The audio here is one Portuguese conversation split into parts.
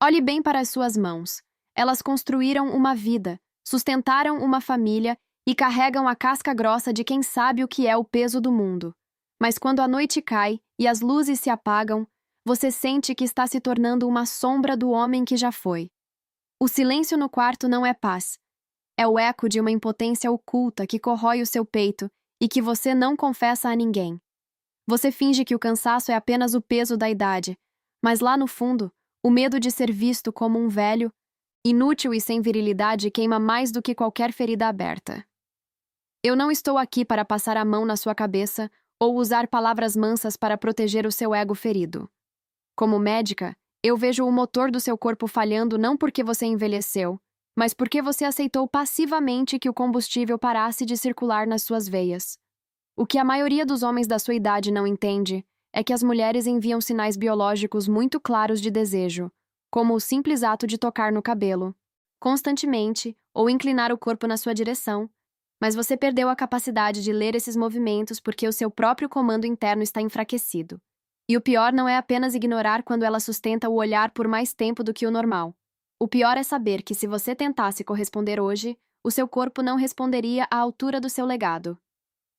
Olhe bem para as suas mãos. Elas construíram uma vida, sustentaram uma família e carregam a casca grossa de quem sabe o que é o peso do mundo. Mas quando a noite cai e as luzes se apagam, você sente que está se tornando uma sombra do homem que já foi. O silêncio no quarto não é paz. É o eco de uma impotência oculta que corrói o seu peito e que você não confessa a ninguém. Você finge que o cansaço é apenas o peso da idade, mas lá no fundo, o medo de ser visto como um velho, inútil e sem virilidade queima mais do que qualquer ferida aberta. Eu não estou aqui para passar a mão na sua cabeça ou usar palavras mansas para proteger o seu ego ferido. Como médica, eu vejo o motor do seu corpo falhando não porque você envelheceu, mas porque você aceitou passivamente que o combustível parasse de circular nas suas veias. O que a maioria dos homens da sua idade não entende é que as mulheres enviam sinais biológicos muito claros de desejo, como o simples ato de tocar no cabelo, constantemente, ou inclinar o corpo na sua direção, mas você perdeu a capacidade de ler esses movimentos porque o seu próprio comando interno está enfraquecido. E o pior não é apenas ignorar quando ela sustenta o olhar por mais tempo do que o normal. O pior é saber que se você tentasse corresponder hoje, o seu corpo não responderia à altura do seu legado.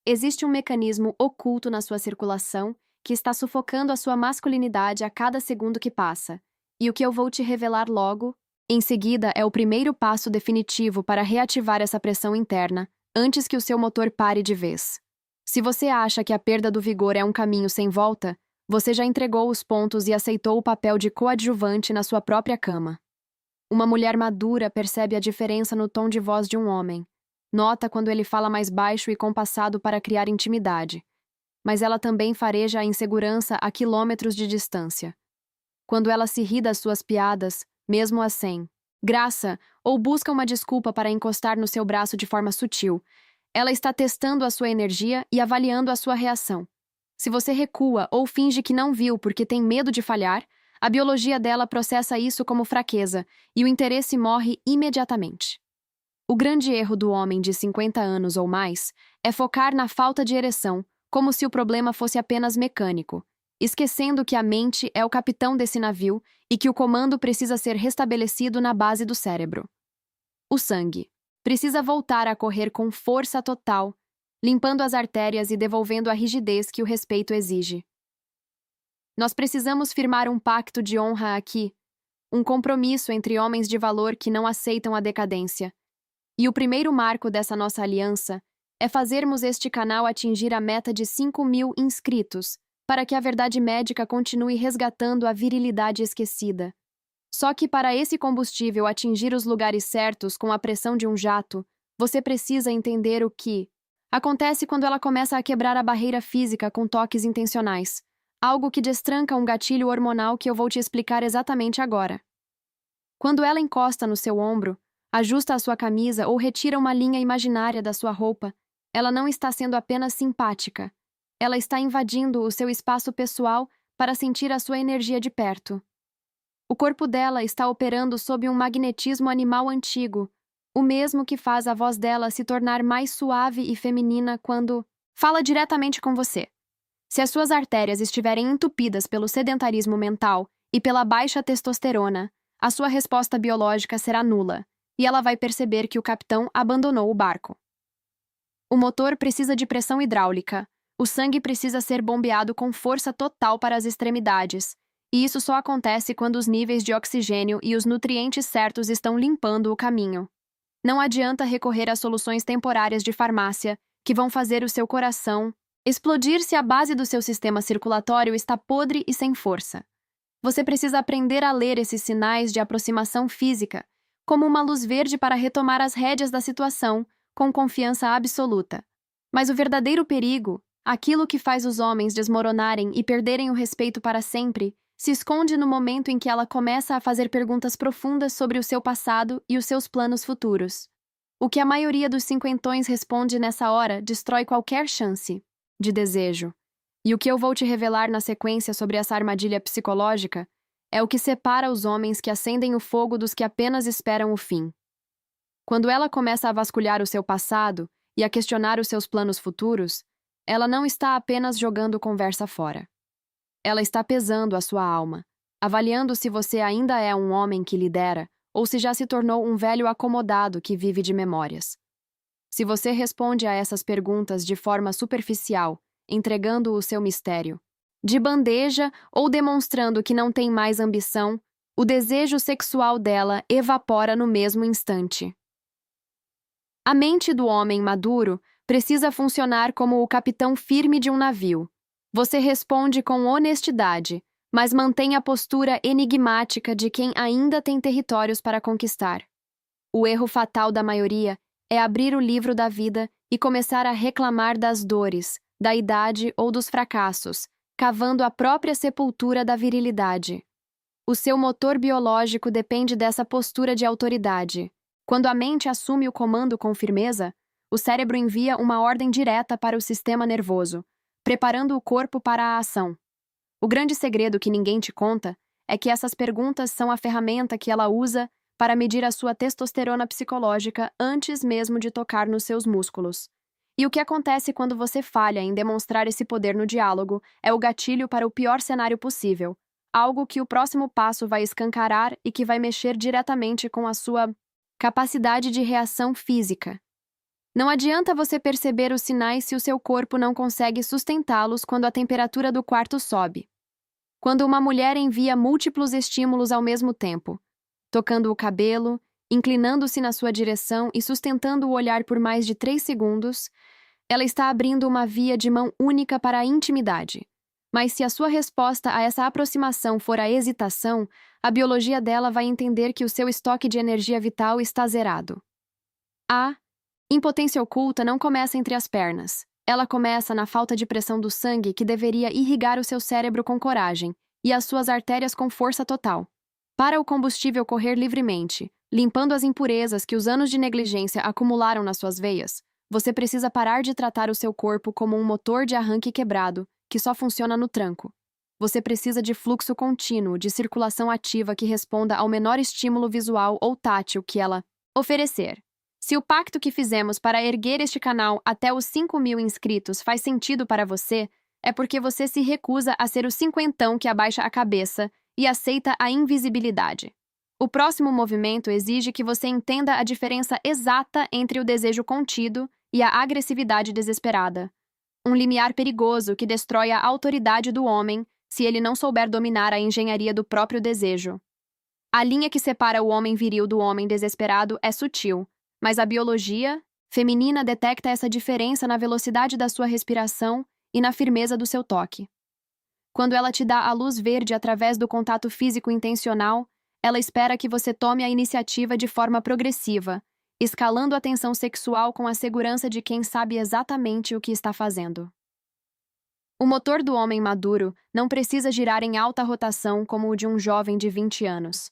Existe um mecanismo oculto na sua circulação que está sufocando a sua masculinidade a cada segundo que passa, e o que eu vou te revelar logo, em seguida, é o primeiro passo definitivo para reativar essa pressão interna, antes que o seu motor pare de vez. Se você acha que a perda do vigor é um caminho sem volta, você já entregou os pontos e aceitou o papel de coadjuvante na sua própria cama. Uma mulher madura percebe a diferença no tom de voz de um homem. Nota quando ele fala mais baixo e compassado para criar intimidade. Mas ela também fareja a insegurança a quilômetros de distância. Quando ela se ri das suas piadas, mesmo assim, graça, ou busca uma desculpa para encostar no seu braço de forma sutil, ela está testando a sua energia e avaliando a sua reação. Se você recua ou finge que não viu porque tem medo de falhar, a biologia dela processa isso como fraqueza e o interesse morre imediatamente. O grande erro do homem de 50 anos ou mais é focar na falta de ereção, como se o problema fosse apenas mecânico, esquecendo que a mente é o capitão desse navio e que o comando precisa ser restabelecido na base do cérebro. O sangue precisa voltar a correr com força total, limpando as artérias e devolvendo a rigidez que o respeito exige. Nós precisamos firmar um pacto de honra aqui, um compromisso entre homens de valor que não aceitam a decadência. E o primeiro marco dessa nossa aliança é fazermos este canal atingir a meta de 5.000 inscritos, para que a verdade médica continue resgatando a virilidade esquecida. Só que para esse combustível atingir os lugares certos com a pressão de um jato, você precisa entender o que acontece quando ela começa a quebrar a barreira física com toques intencionais, algo que destranca um gatilho hormonal que eu vou te explicar exatamente agora. Quando ela encosta no seu ombro, ajusta a sua camisa ou retira uma linha imaginária da sua roupa, ela não está sendo apenas simpática. Ela está invadindo o seu espaço pessoal para sentir a sua energia de perto. O corpo dela está operando sob um magnetismo animal antigo, o mesmo que faz a voz dela se tornar mais suave e feminina quando fala diretamente com você. Se as suas artérias estiverem entupidas pelo sedentarismo mental e pela baixa testosterona, a sua resposta biológica será nula, e ela vai perceber que o capitão abandonou o barco. O motor precisa de pressão hidráulica, o sangue precisa ser bombeado com força total para as extremidades, e isso só acontece quando os níveis de oxigênio e os nutrientes certos estão limpando o caminho. Não adianta recorrer a soluções temporárias de farmácia, que vão fazer o seu coração explodir se a base do seu sistema circulatório está podre e sem força. Você precisa aprender a ler esses sinais de aproximação física, como uma luz verde para retomar as rédeas da situação, com confiança absoluta. Mas o verdadeiro perigo, aquilo que faz os homens desmoronarem e perderem o respeito para sempre, se esconde no momento em que ela começa a fazer perguntas profundas sobre o seu passado e os seus planos futuros. O que a maioria dos cinquentões responde nessa hora destrói qualquer chance de desejo. E o que eu vou te revelar na sequência sobre essa armadilha psicológica é o que separa os homens que acendem o fogo dos que apenas esperam o fim. Quando ela começa a vasculhar o seu passado e a questionar os seus planos futuros, ela não está apenas jogando conversa fora. Ela está pesando a sua alma, avaliando se você ainda é um homem que lidera ou se já se tornou um velho acomodado que vive de memórias. Se você responde a essas perguntas de forma superficial, entregando o seu mistério, de bandeja ou demonstrando que não tem mais ambição, o desejo sexual dela evapora no mesmo instante. A mente do homem maduro precisa funcionar como o capitão firme de um navio. Você responde com honestidade, mas mantém a postura enigmática de quem ainda tem territórios para conquistar. O erro fatal da maioria é abrir o livro da vida e começar a reclamar das dores, da idade ou dos fracassos, cavando a própria sepultura da virilidade. O seu motor biológico depende dessa postura de autoridade. Quando a mente assume o comando com firmeza, o cérebro envia uma ordem direta para o sistema nervoso, preparando o corpo para a ação. O grande segredo que ninguém te conta é que essas perguntas são a ferramenta que ela usa para medir a sua testosterona psicológica antes mesmo de tocar nos seus músculos. E o que acontece quando você falha em demonstrar esse poder no diálogo é o gatilho para o pior cenário possível, algo que o próximo passo vai escancarar e que vai mexer diretamente com a sua capacidade de reação física. Não adianta você perceber os sinais se o seu corpo não consegue sustentá-los quando a temperatura do quarto sobe. Quando uma mulher envia múltiplos estímulos ao mesmo tempo, tocando o cabelo, inclinando-se na sua direção e sustentando o olhar por mais de 3 segundos, ela está abrindo uma via de mão única para a intimidade. Mas se a sua resposta a essa aproximação for a hesitação, a biologia dela vai entender que o seu estoque de energia vital está zerado. A impotência oculta não começa entre as pernas. Ela começa na falta de pressão do sangue que deveria irrigar o seu cérebro com coragem e as suas artérias com força total. Para o combustível correr livremente, limpando as impurezas que os anos de negligência acumularam nas suas veias, você precisa parar de tratar o seu corpo como um motor de arranque quebrado, que só funciona no tranco. Você precisa de fluxo contínuo, de circulação ativa que responda ao menor estímulo visual ou tátil que ela oferecer. Se o pacto que fizemos para erguer este canal até os 5.000 inscritos faz sentido para você, é porque você se recusa a ser o cinquentão que abaixa a cabeça e aceita a invisibilidade. O próximo movimento exige que você entenda a diferença exata entre o desejo contido e a agressividade desesperada. Um limiar perigoso que destrói a autoridade do homem se ele não souber dominar a engenharia do próprio desejo. A linha que separa o homem viril do homem desesperado é sutil, mas a biologia feminina detecta essa diferença na velocidade da sua respiração e na firmeza do seu toque. Quando ela te dá a luz verde através do contato físico intencional, ela espera que você tome a iniciativa de forma progressiva, escalando a tensão sexual com a segurança de quem sabe exatamente o que está fazendo. O motor do homem maduro não precisa girar em alta rotação como o de um jovem de 20 anos.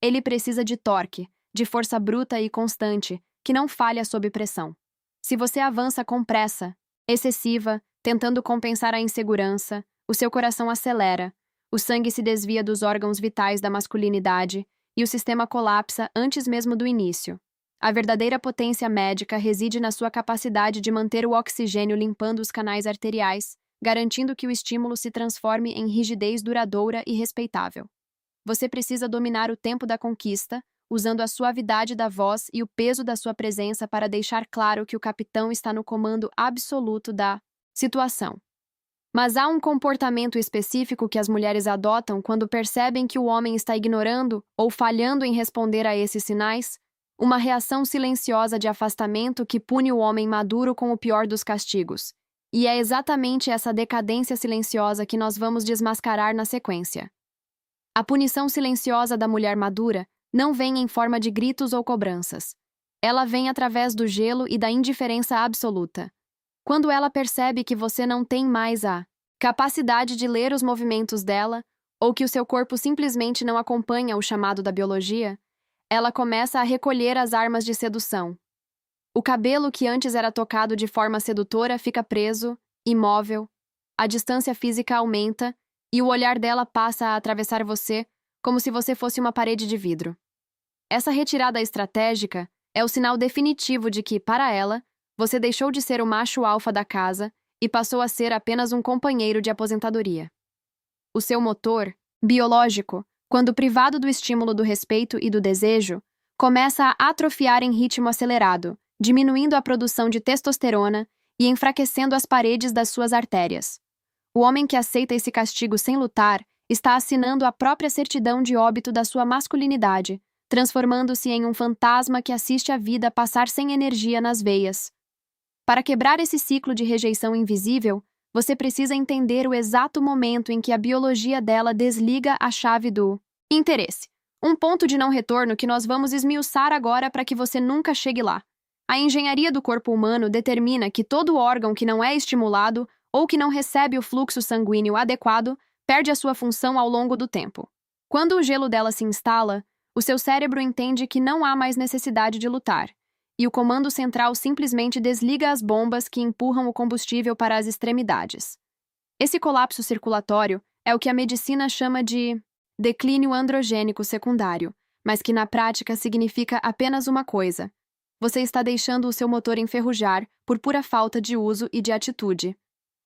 Ele precisa de torque, de força bruta e constante, que não falha sob pressão. Se você avança com pressa, excessiva, tentando compensar a insegurança, o seu coração acelera, o sangue se desvia dos órgãos vitais da masculinidade e o sistema colapsa antes mesmo do início. A verdadeira potência médica reside na sua capacidade de manter o oxigênio limpando os canais arteriais, garantindo que o estímulo se transforme em rigidez duradoura e respeitável. Você precisa dominar o tempo da conquista, usando a suavidade da voz e o peso da sua presença para deixar claro que o capitão está no comando absoluto da situação. Mas há um comportamento específico que as mulheres adotam quando percebem que o homem está ignorando ou falhando em responder a esses sinais, uma reação silenciosa de afastamento que pune o homem maduro com o pior dos castigos. E é exatamente essa decadência silenciosa que nós vamos desmascarar na sequência. A punição silenciosa da mulher madura não vem em forma de gritos ou cobranças. Ela vem através do gelo e da indiferença absoluta. Quando ela percebe que você não tem mais a capacidade de ler os movimentos dela, ou que o seu corpo simplesmente não acompanha o chamado da biologia, ela começa a recolher as armas de sedução. O cabelo que antes era tocado de forma sedutora fica preso, imóvel, a distância física aumenta e o olhar dela passa a atravessar você como se você fosse uma parede de vidro. Essa retirada estratégica é o sinal definitivo de que, para ela, você deixou de ser o macho alfa da casa e passou a ser apenas um companheiro de aposentadoria. O seu motor Biológico, quando privado do estímulo do respeito e do desejo, começa a atrofiar em ritmo acelerado, diminuindo a produção de testosterona e enfraquecendo as paredes das suas artérias. O homem que aceita esse castigo sem lutar está assinando a própria certidão de óbito da sua masculinidade, transformando-se em um fantasma que assiste a vida passar sem energia nas veias. Para quebrar esse ciclo de rejeição invisível, você precisa entender o exato momento em que a biologia dela desliga a chave do interesse. Um ponto de não retorno que nós vamos esmiuçar agora para que você nunca chegue lá. A engenharia do corpo humano determina que todo órgão que não é estimulado ou que não recebe o fluxo sanguíneo adequado perde a sua função ao longo do tempo. Quando o gelo dela se instala, o seu cérebro entende que não há mais necessidade de lutar, e o comando central simplesmente desliga as bombas que empurram o combustível para as extremidades. Esse colapso circulatório é o que a medicina chama de declínio androgênico secundário, mas que na prática significa apenas uma coisa: você está deixando o seu motor enferrujar por pura falta de uso e de atitude.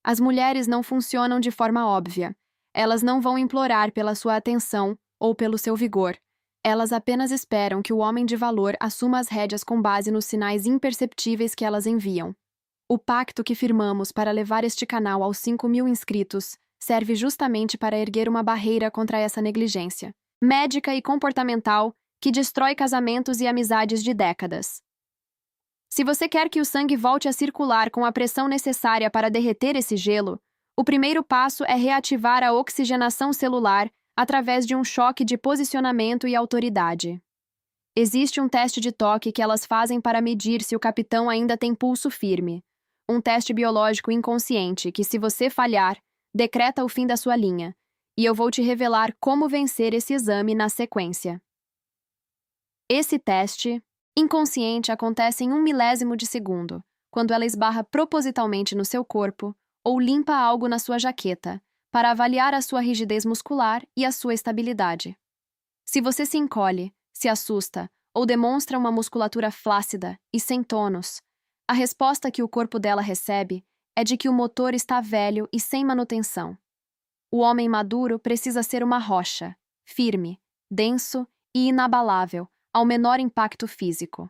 As mulheres não funcionam de forma óbvia. Elas não vão implorar pela sua atenção ou pelo seu vigor. Elas apenas esperam que o homem de valor assuma as rédeas com base nos sinais imperceptíveis que elas enviam. O pacto que firmamos para levar este canal aos 5.000 inscritos serve justamente para erguer uma barreira contra essa negligência médica e comportamental que destrói casamentos e amizades de décadas. Se você quer que o sangue volte a circular com a pressão necessária para derreter esse gelo, o primeiro passo é reativar a oxigenação celular através de um choque de posicionamento e autoridade. Existe um teste de toque que elas fazem para medir se o capitão ainda tem pulso firme. Um teste biológico inconsciente que, se você falhar, decreta o fim da sua linha. E eu vou te revelar como vencer esse exame na sequência. Esse teste inconsciente acontece em 1 milésimo de segundo, quando ela esbarra propositalmente no seu corpo ou limpa algo na sua jaqueta, para avaliar a sua rigidez muscular e a sua estabilidade. Se você se encolhe, se assusta ou demonstra uma musculatura flácida e sem tônus, a resposta que o corpo dela recebe é de que o motor está velho e sem manutenção. O homem maduro precisa ser uma rocha, firme, denso e inabalável, ao menor impacto físico.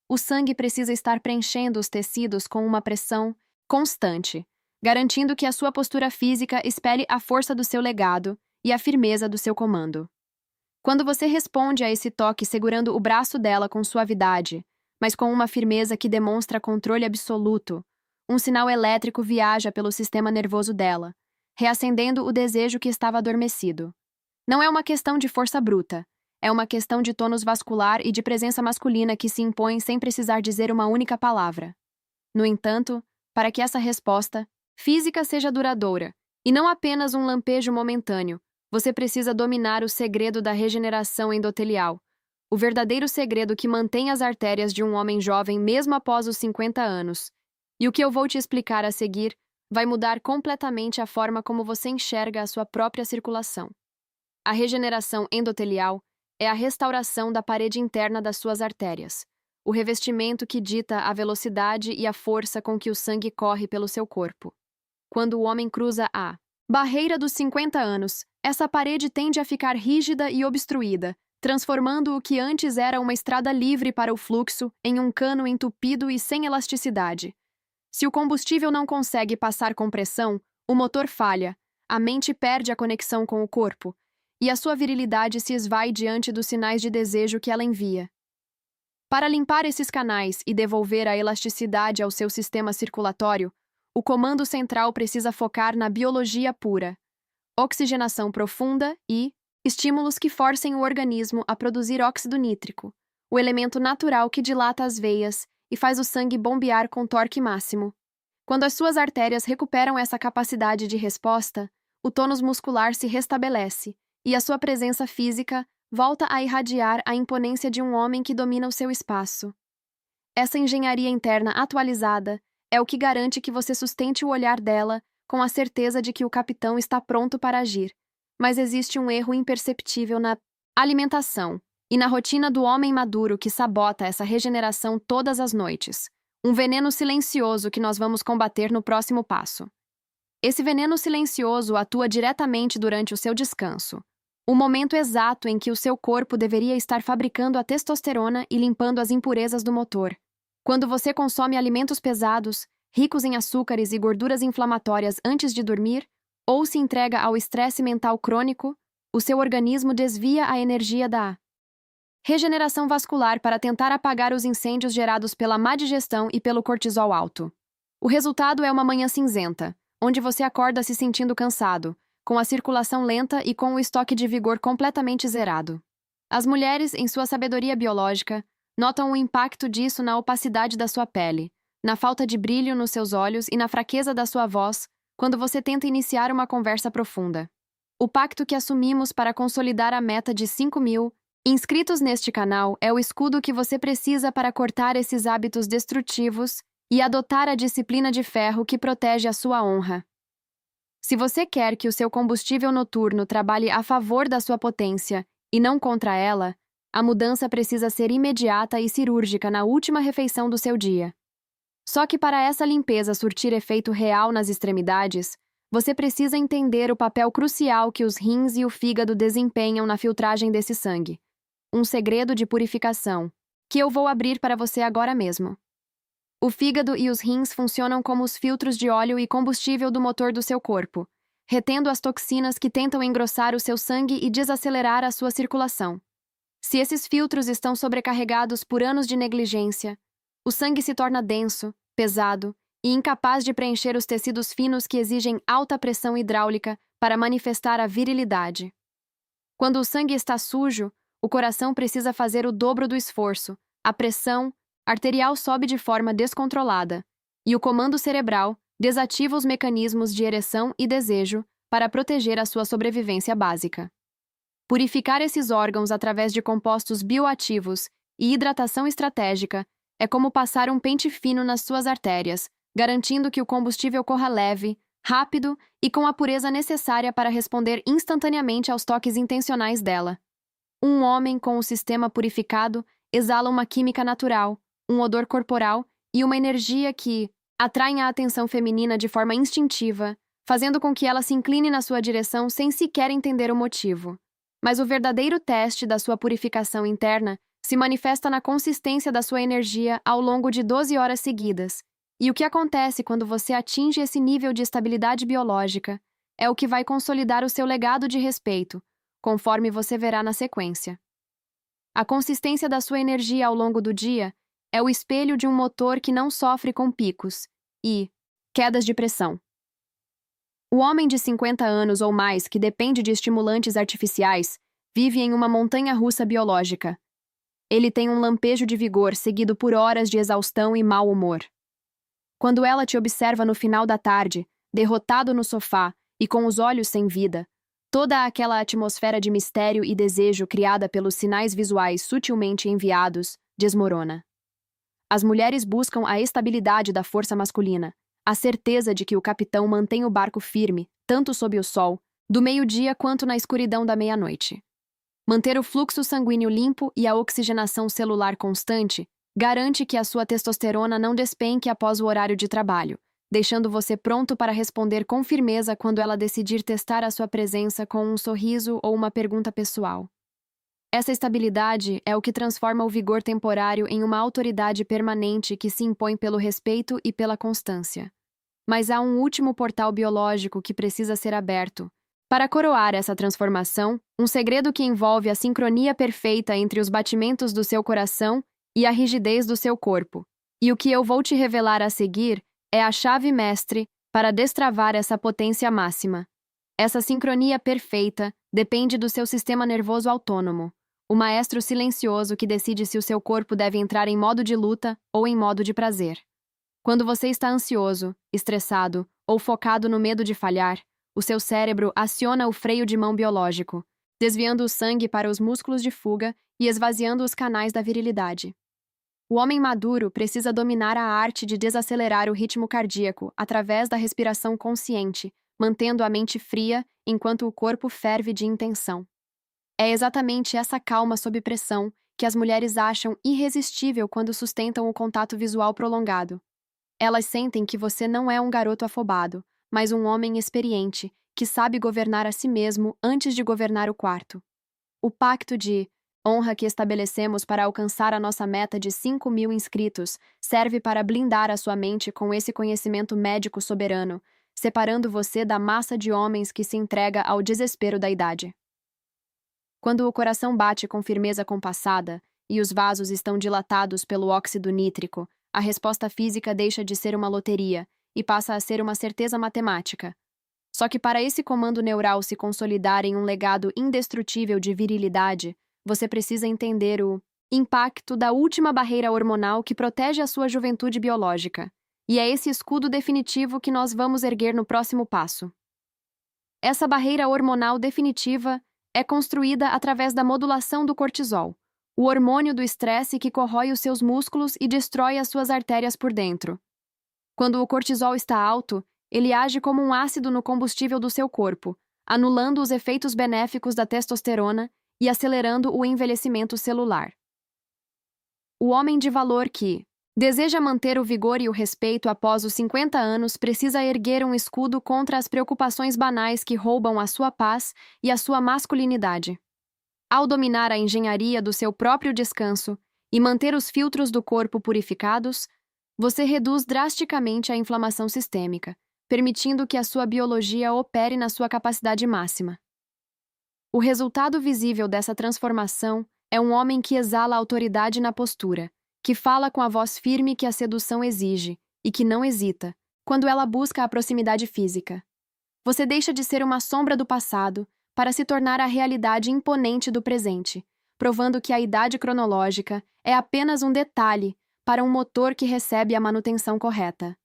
O sangue precisa estar preenchendo os tecidos com uma pressão constante, garantindo que a sua postura física espelhe a força do seu legado e a firmeza do seu comando. Quando você responde a esse toque segurando o braço dela com suavidade, mas com uma firmeza que demonstra controle absoluto, um sinal elétrico viaja pelo sistema nervoso dela, reacendendo o desejo que estava adormecido. Não é uma questão de força bruta, é uma questão de tônus vascular e de presença masculina que se impõe sem precisar dizer uma única palavra. No entanto, para que essa resposta física seja duradoura, e não apenas um lampejo momentâneo, você precisa dominar o segredo da regeneração endotelial, o verdadeiro segredo que mantém as artérias de um homem jovem mesmo após os 50 anos. E o que eu vou te explicar a seguir vai mudar completamente a forma como você enxerga a sua própria circulação. A regeneração endotelial é a restauração da parede interna das suas artérias, o revestimento que dita a velocidade e a força com que o sangue corre pelo seu corpo. Quando o homem cruza a barreira dos 50 anos, essa parede tende a ficar rígida e obstruída, transformando o que antes era uma estrada livre para o fluxo em um cano entupido e sem elasticidade. Se o combustível não consegue passar com pressão, o motor falha, a mente perde a conexão com o corpo, e a sua virilidade se esvai diante dos sinais de desejo que ela envia. Para limpar esses canais e devolver a elasticidade ao seu sistema circulatório, o comando central precisa focar na biologia pura, oxigenação profunda e estímulos que forcem o organismo a produzir óxido nítrico, o elemento natural que dilata as veias e faz o sangue bombear com torque máximo. Quando as suas artérias recuperam essa capacidade de resposta, o tônus muscular se restabelece e a sua presença física volta a irradiar a imponência de um homem que domina o seu espaço. Essa engenharia interna atualizada é o que garante que você sustente o olhar dela com a certeza de que o capitão está pronto para agir. Mas existe um erro imperceptível na alimentação e na rotina do homem maduro que sabota essa regeneração todas as noites. Um veneno silencioso que nós vamos combater no próximo passo. Esse veneno silencioso atua diretamente durante o seu descanso, o momento exato em que o seu corpo deveria estar fabricando a testosterona e limpando as impurezas do motor. Quando você consome alimentos pesados, ricos em açúcares e gorduras inflamatórias antes de dormir, ou se entrega ao estresse mental crônico, o seu organismo desvia a energia da regeneração vascular para tentar apagar os incêndios gerados pela má digestão e pelo cortisol alto. O resultado é uma manhã cinzenta, onde você acorda se sentindo cansado, com a circulação lenta e com o estoque de vigor completamente zerado. As mulheres, em sua sabedoria biológica, notam o impacto disso na opacidade da sua pele, na falta de brilho nos seus olhos e na fraqueza da sua voz quando você tenta iniciar uma conversa profunda. O pacto que assumimos para consolidar a meta de 5.000 inscritos neste canal é o escudo que você precisa para cortar esses hábitos destrutivos e adotar a disciplina de ferro que protege a sua honra. Se você quer que o seu combustível noturno trabalhe a favor da sua potência e não contra ela, a mudança precisa ser imediata e cirúrgica na última refeição do seu dia. Só que para essa limpeza surtir efeito real nas extremidades, você precisa entender o papel crucial que os rins e o fígado desempenham na filtragem desse sangue. Um segredo de purificação, que eu vou abrir para você agora mesmo. O fígado e os rins funcionam como os filtros de óleo e combustível do motor do seu corpo, retendo as toxinas que tentam engrossar o seu sangue e desacelerar a sua circulação. Se esses filtros estão sobrecarregados por anos de negligência, o sangue se torna denso, pesado e incapaz de preencher os tecidos finos que exigem alta pressão hidráulica para manifestar a virilidade. Quando o sangue está sujo, o coração precisa fazer o dobro do esforço, a pressão arterial sobe de forma descontrolada, e o comando cerebral desativa os mecanismos de ereção e desejo para proteger a sua sobrevivência básica. Purificar esses órgãos através de compostos bioativos e hidratação estratégica é como passar um pente fino nas suas artérias, garantindo que o combustível corra leve, rápido e com a pureza necessária para responder instantaneamente aos toques intencionais dela. Um homem com o sistema purificado exala uma química natural, um odor corporal e uma energia que atraem a atenção feminina de forma instintiva, fazendo com que ela se incline na sua direção sem sequer entender o motivo. Mas o verdadeiro teste da sua purificação interna se manifesta na consistência da sua energia ao longo de 12 horas seguidas, e o que acontece quando você atinge esse nível de estabilidade biológica é o que vai consolidar o seu legado de respeito, conforme você verá na sequência. A consistência da sua energia ao longo do dia é o espelho de um motor que não sofre com picos e quedas de pressão. O homem de 50 anos ou mais que depende de estimulantes artificiais vive em uma montanha-russa biológica. Ele tem um lampejo de vigor seguido por horas de exaustão e mau humor. Quando ela te observa no final da tarde, derrotado no sofá e com os olhos sem vida, toda aquela atmosfera de mistério e desejo criada pelos sinais visuais sutilmente enviados desmorona. As mulheres buscam a estabilidade da força masculina, a certeza de que o capitão mantém o barco firme, tanto sob o sol, do meio-dia quanto na escuridão da meia-noite. Manter o fluxo sanguíneo limpo e a oxigenação celular constante garante que a sua testosterona não despenque após o horário de trabalho, deixando você pronto para responder com firmeza quando ela decidir testar a sua presença com um sorriso ou uma pergunta pessoal. Essa estabilidade é o que transforma o vigor temporário em uma autoridade permanente que se impõe pelo respeito e pela constância. Mas há um último portal biológico que precisa ser aberto. Para coroar essa transformação, um segredo que envolve a sincronia perfeita entre os batimentos do seu coração e a rigidez do seu corpo. E o que eu vou te revelar a seguir é a chave mestre para destravar essa potência máxima. Essa sincronia perfeita depende do seu sistema nervoso autônomo, o maestro silencioso que decide se o seu corpo deve entrar em modo de luta ou em modo de prazer. Quando você está ansioso, estressado ou focado no medo de falhar, o seu cérebro aciona o freio de mão biológico, desviando o sangue para os músculos de fuga e esvaziando os canais da virilidade. O homem maduro precisa dominar a arte de desacelerar o ritmo cardíaco através da respiração consciente, mantendo a mente fria enquanto o corpo ferve de intenção. É exatamente essa calma sob pressão que as mulheres acham irresistível quando sustentam o contato visual prolongado. Elas sentem que você não é um garoto afobado, mas um homem experiente, que sabe governar a si mesmo antes de governar o quarto. O pacto de honra que estabelecemos para alcançar a nossa meta de 5.000 inscritos serve para blindar a sua mente com esse conhecimento médico soberano, separando você da massa de homens que se entrega ao desespero da idade. Quando o coração bate com firmeza compassada e os vasos estão dilatados pelo óxido nítrico, a resposta física deixa de ser uma loteria e passa a ser uma certeza matemática. Só que para esse comando neural se consolidar em um legado indestrutível de virilidade, você precisa entender o impacto da última barreira hormonal que protege a sua juventude biológica. E é esse escudo definitivo que nós vamos erguer no próximo passo. Essa barreira hormonal definitiva é construída através da modulação do cortisol, o hormônio do estresse que corrói os seus músculos e destrói as suas artérias por dentro. Quando o cortisol está alto, ele age como um ácido no combustível do seu corpo, anulando os efeitos benéficos da testosterona e acelerando o envelhecimento celular. O homem de valor que deseja manter o vigor e o respeito após os 50 anos precisa erguer um escudo contra as preocupações banais que roubam a sua paz e a sua masculinidade. Ao dominar a engenharia do seu próprio descanso e manter os filtros do corpo purificados, você reduz drasticamente a inflamação sistêmica, permitindo que a sua biologia opere na sua capacidade máxima. O resultado visível dessa transformação é um homem que exala autoridade na postura, que fala com a voz firme que a sedução exige e que não hesita, quando ela busca a proximidade física. Você deixa de ser uma sombra do passado para se tornar a realidade imponente do presente, provando que a idade cronológica é apenas um detalhe para um motor que recebe a manutenção correta.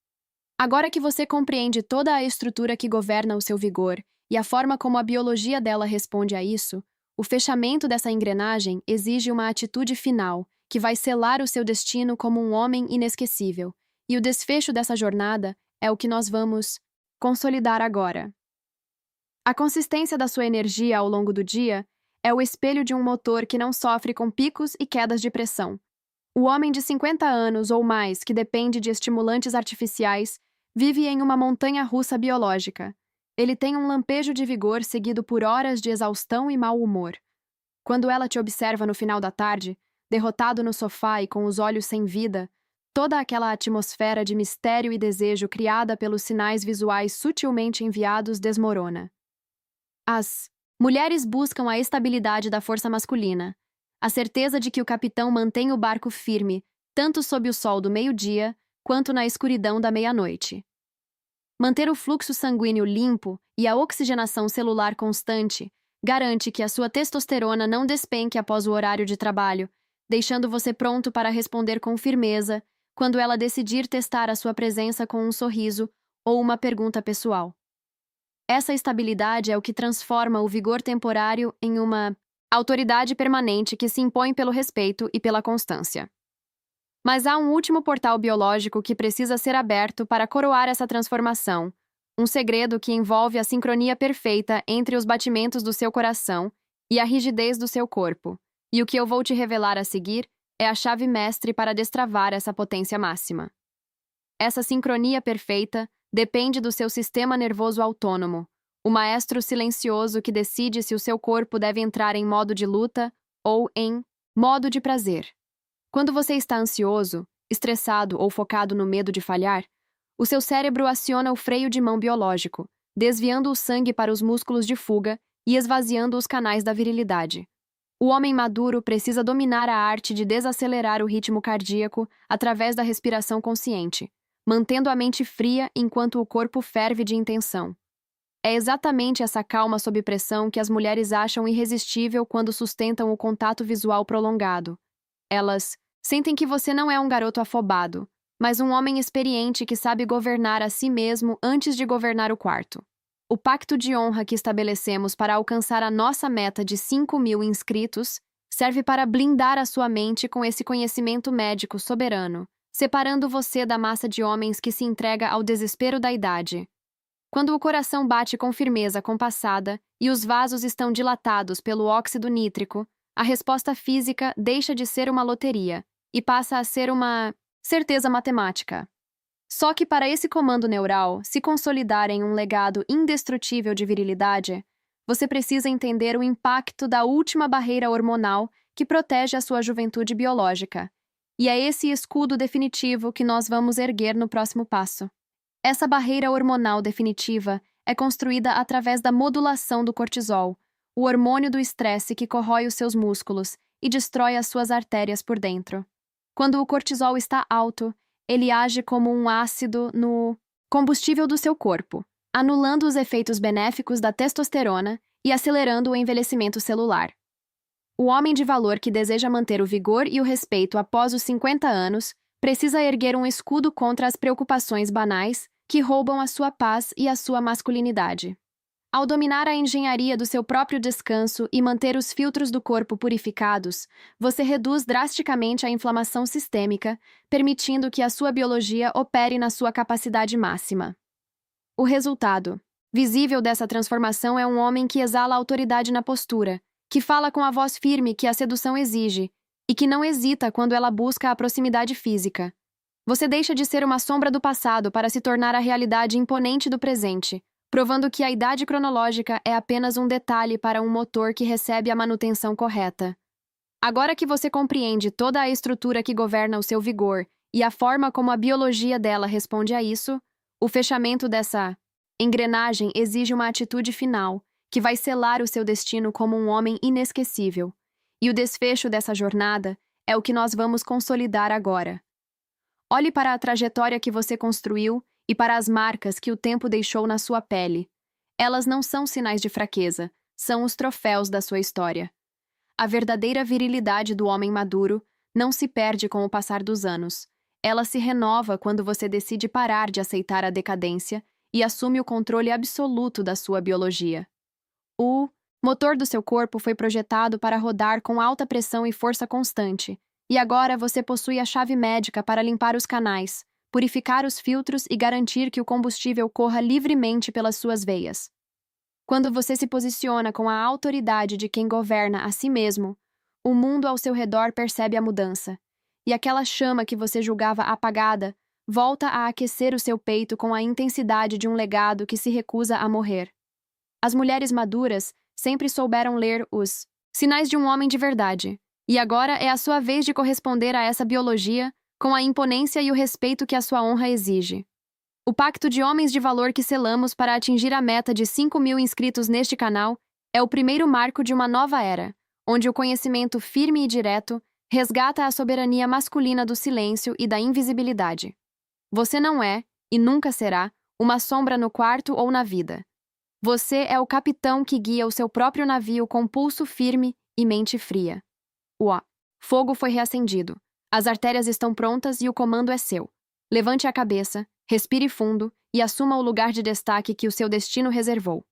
Agora que você compreende toda a estrutura que governa o seu vigor e a forma como a biologia dela responde a isso, o fechamento dessa engrenagem exige uma atitude final que vai selar o seu destino como um homem inesquecível, e o desfecho dessa jornada é o que nós vamos consolidar agora. A consistência da sua energia ao longo do dia é o espelho de um motor que não sofre com picos e quedas de pressão. O homem de 50 anos ou mais que depende de estimulantes artificiais vive em uma montanha-russa biológica. Ele tem um lampejo de vigor seguido por horas de exaustão e mau humor. Quando ela te observa no final da tarde, derrotado no sofá e com os olhos sem vida, toda aquela atmosfera de mistério e desejo criada pelos sinais visuais sutilmente enviados desmorona. As mulheres buscam a estabilidade da força masculina, a certeza de que o capitão mantém o barco firme, tanto sob o sol do meio-dia quanto na escuridão da meia-noite. Manter o fluxo sanguíneo limpo e a oxigenação celular constante garante que a sua testosterona não despenque após o horário de trabalho, deixando você pronto para responder com firmeza quando ela decidir testar a sua presença com um sorriso ou uma pergunta pessoal. Essa estabilidade é o que transforma o vigor temporário em uma autoridade permanente que se impõe pelo respeito e pela constância. Mas há um último portal biológico que precisa ser aberto para coroar essa transformação, um segredo que envolve a sincronia perfeita entre os batimentos do seu coração e a rigidez do seu corpo, e o que eu vou te revelar a seguir é a chave mestre para destravar essa potência máxima. Essa sincronia perfeita depende do seu sistema nervoso autônomo, o maestro silencioso que decide se o seu corpo deve entrar em modo de luta ou em modo de prazer. Quando você está ansioso, estressado ou focado no medo de falhar, o seu cérebro aciona o freio de mão biológico, desviando o sangue para os músculos de fuga e esvaziando os canais da virilidade. O homem maduro precisa dominar a arte de desacelerar o ritmo cardíaco através da respiração consciente, mantendo a mente fria enquanto o corpo ferve de intenção. É exatamente essa calma sob pressão que as mulheres acham irresistível quando sustentam o contato visual prolongado. Elas sentem que você não é um garoto afobado, mas um homem experiente que sabe governar a si mesmo antes de governar o quarto. O pacto de honra que estabelecemos para alcançar a nossa meta de 5.000 inscritos serve para blindar a sua mente com esse conhecimento médico soberano, separando você da massa de homens que se entrega ao desespero da idade. Quando o coração bate com firmeza compassada e os vasos estão dilatados pelo óxido nítrico, a resposta física deixa de ser uma loteria e passa a ser uma certeza matemática. Só que para esse comando neural se consolidar em um legado indestrutível de virilidade, você precisa entender o impacto da última barreira hormonal que protege a sua juventude biológica. E é esse escudo definitivo que nós vamos erguer no próximo passo. Essa barreira hormonal definitiva é construída através da modulação do cortisol, o hormônio do estresse que corrói os seus músculos e destrói as suas artérias por dentro. Quando o cortisol está alto, ele age como um ácido no combustível do seu corpo, anulando os efeitos benéficos da testosterona e acelerando o envelhecimento celular. O homem de valor que deseja manter o vigor e o respeito após os 50 anos precisa erguer um escudo contra as preocupações banais que roubam a sua paz e a sua masculinidade. Ao dominar a engenharia do seu próprio descanso e manter os filtros do corpo purificados, você reduz drasticamente a inflamação sistêmica, permitindo que a sua biologia opere na sua capacidade máxima. O resultado visível dessa transformação é um homem que exala autoridade na postura, que fala com a voz firme que a sedução exige e que não hesita quando ela busca a proximidade física. Você deixa de ser uma sombra do passado para se tornar a realidade imponente do presente, provando que a idade cronológica é apenas um detalhe para um motor que recebe a manutenção correta. Agora que você compreende toda a estrutura que governa o seu vigor e a forma como a biologia dela responde a isso, o fechamento dessa engrenagem exige uma atitude final, que vai selar o seu destino como um homem inesquecível. E o desfecho dessa jornada é o que nós vamos consolidar agora. Olhe para a trajetória que você construiu e para as marcas que o tempo deixou na sua pele. Elas não são sinais de fraqueza, são os troféus da sua história. A verdadeira virilidade do homem maduro não se perde com o passar dos anos. Ela se renova quando você decide parar de aceitar a decadência e assume o controle absoluto da sua biologia. O motor do seu corpo foi projetado para rodar com alta pressão e força constante, e agora você possui a chave médica para limpar os canais, purificar os filtros e garantir que o combustível corra livremente pelas suas veias. Quando você se posiciona com a autoridade de quem governa a si mesmo, o mundo ao seu redor percebe a mudança, e aquela chama que você julgava apagada volta a aquecer o seu peito com a intensidade de um legado que se recusa a morrer. As mulheres maduras sempre souberam ler os sinais de um homem de verdade, e agora é a sua vez de corresponder a essa biologia com a imponência e o respeito que a sua honra exige. O pacto de homens de valor que selamos para atingir a meta de 5.000 inscritos neste canal é o primeiro marco de uma nova era, onde o conhecimento firme e direto resgata a soberania masculina do silêncio e da invisibilidade. Você não é, e nunca será, uma sombra no quarto ou na vida. Você é o capitão que guia o seu próprio navio com pulso firme e mente fria. O fogo foi reacendido. As artérias estão prontas e o comando é seu. Levante a cabeça, respire fundo e assuma o lugar de destaque que o seu destino reservou.